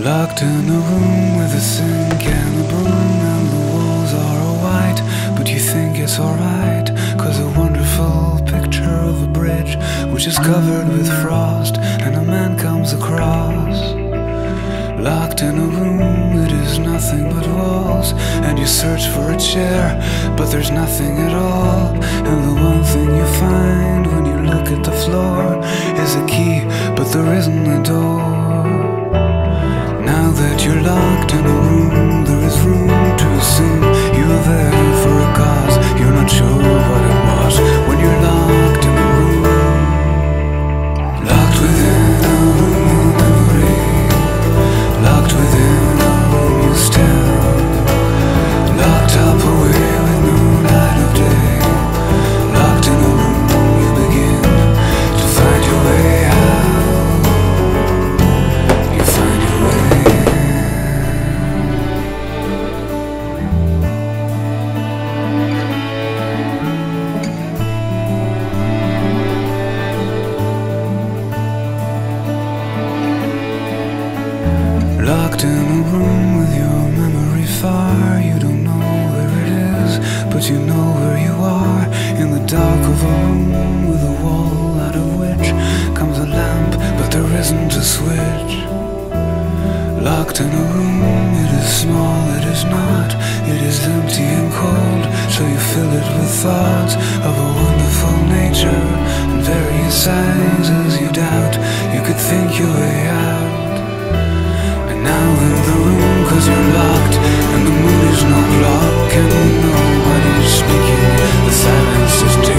Locked in a room with a sink and a broom, and the walls are all white, but you think it's alright, 'cause a wonderful picture of a bridge which is covered with frost, and a man comes across. Locked in a room, it is nothing but walls, and you search for a chair, but there's nothing at all. And the one thing you find when you look at the floor is a key, but there isn't a door. Now that you're locked in a room, there is room to assume you were there for a cause. You're not sure what it was when you're locked in a room. Locked within a room of memory, locked within a room you still, locked up away with no light of day. Locked in a room you begin to find your way out. You find your way. Locked in a room with your memory far, you don't know where it is, but you know where you are. In the dark of a room with a wall out of which comes a lamp, but there isn't a switch. Locked in a room, it is small, it is not, it is empty and cold, so you fill it with thoughts of a wonderful nature and various sizes you doubt you could think your way out. Now in the room, 'cause you're locked, and the moon is no clock, and nobody's speaking, the silence is dead.